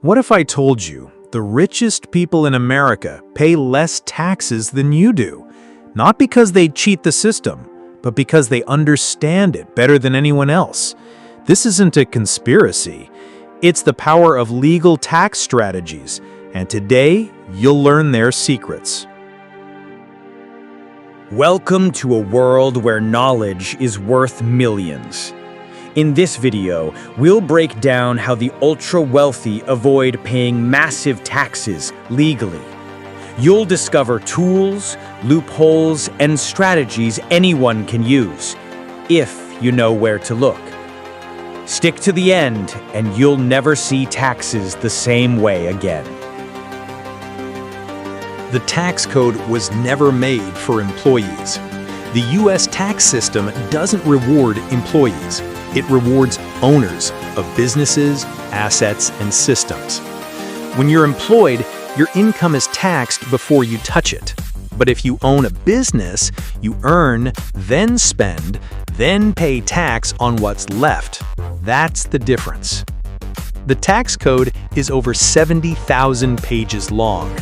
What if I told you the richest people in America pay less taxes than you do? Not because they cheat the system, but because they understand it better than anyone else. This isn't a conspiracy. It's the power of legal tax strategies, and today you'll learn their secrets. Welcome to a world where knowledge is worth millions. In this video, we'll break down how the ultra-wealthy avoid paying massive taxes legally. You'll discover tools, loopholes, and strategies anyone can use, if you know where to look. Stick to the end, and you'll never see taxes the same way again. The tax code was never made for employees. The U.S. tax system doesn't reward employees. It rewards owners of businesses, assets, and systems. When you're employed, your income is taxed before you touch it. But if you own a business, you earn, then spend, then pay tax on what's left. That's the difference. The tax code is over 70,000 pages long,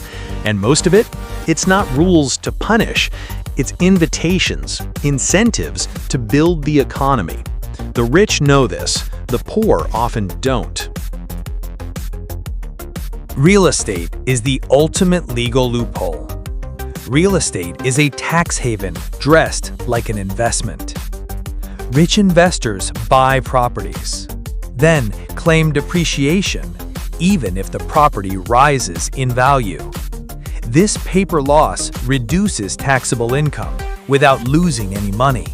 and most of it's not rules to punish, it's invitations, incentives to build the economy. The rich know this, the poor often don't. Real estate is the ultimate legal loophole. Real estate is a tax haven dressed like an investment. Rich investors buy properties, then claim depreciation, even if the property rises in value. This paper loss reduces taxable income without losing any money.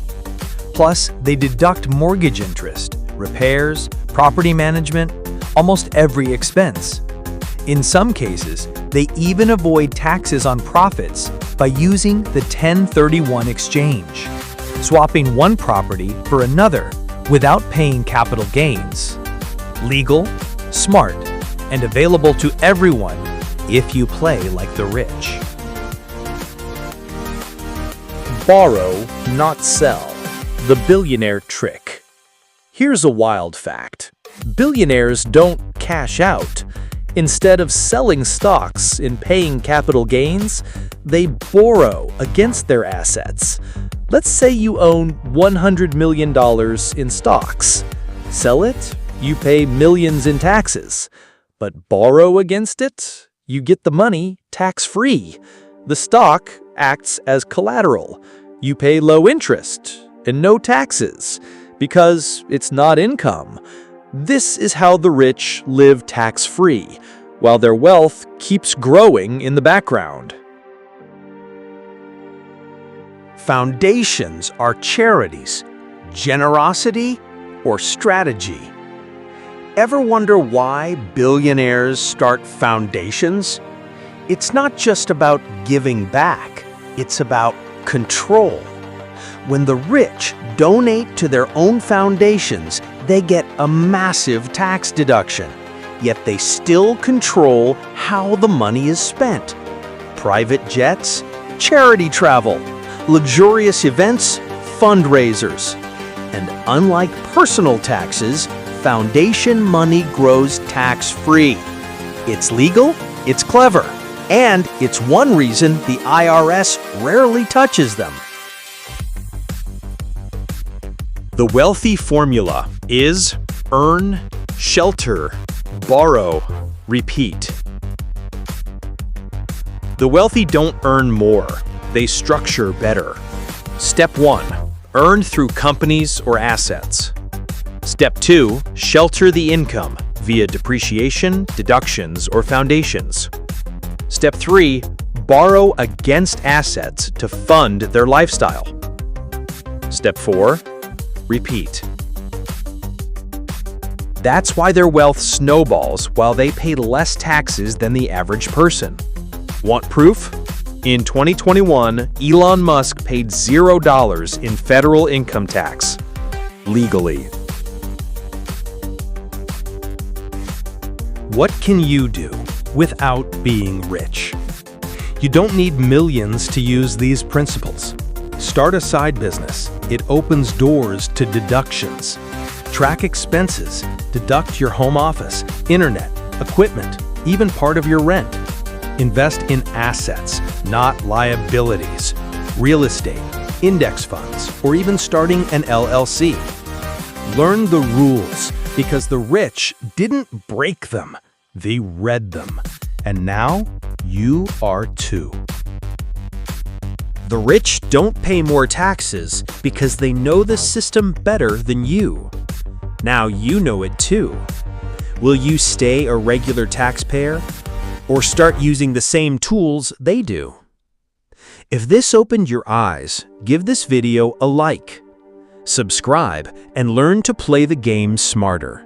Plus, they deduct mortgage interest, repairs, property management, almost every expense. In some cases, they even avoid taxes on profits by using the 1031 exchange, swapping one property for another without paying capital gains. Legal, smart, and available to everyone if you play like the rich. Borrow, not sell. The billionaire trick. Here's a wild fact. Billionaires don't cash out. Instead of selling stocks and paying capital gains, they borrow against their assets. Let's say you own $100 million in stocks. Sell it, you pay millions in taxes. But borrow against it, you get the money tax-free. The stock acts as collateral. You pay low interest and no taxes because it's not income. This is how the rich live tax-free, while their wealth keeps growing in the background. Foundations are charities, generosity, or strategy. Ever wonder why billionaires start foundations? It's not just about giving back, it's about control. When the rich donate to their own foundations, they get a massive tax deduction, yet they still control how the money is spent. Private jets, charity travel, luxurious events, fundraisers. And unlike personal taxes, foundation money grows tax-free. It's legal, it's clever, and it's one reason the IRS rarely touches them. The wealthy formula is earn, shelter, borrow, repeat. The wealthy don't earn more, they structure better. Step 1, earn through companies or assets. Step 2, shelter the income via depreciation, deductions, or foundations. Step 3, borrow against assets to fund their lifestyle. Step 4, repeat. That's why their wealth snowballs while they pay less taxes than the average person. Want proof? In 2021, Elon Musk paid $0 in federal income tax, legally. What can you do without being rich? You don't need millions to use these principles. Start a side business. It opens doors to deductions. Track expenses. Deduct your home office, internet, equipment, even part of your rent. Invest in assets, not liabilities. Real estate, index funds, or even starting an LLC. Learn the rules, because the rich didn't break them, they read them. And now, you are too. The rich don't pay more taxes because they know the system better than you. Now you know it too. Will you stay a regular taxpayer or start using the same tools they do? If this opened your eyes, give this video a like, subscribe, and learn to play the game smarter.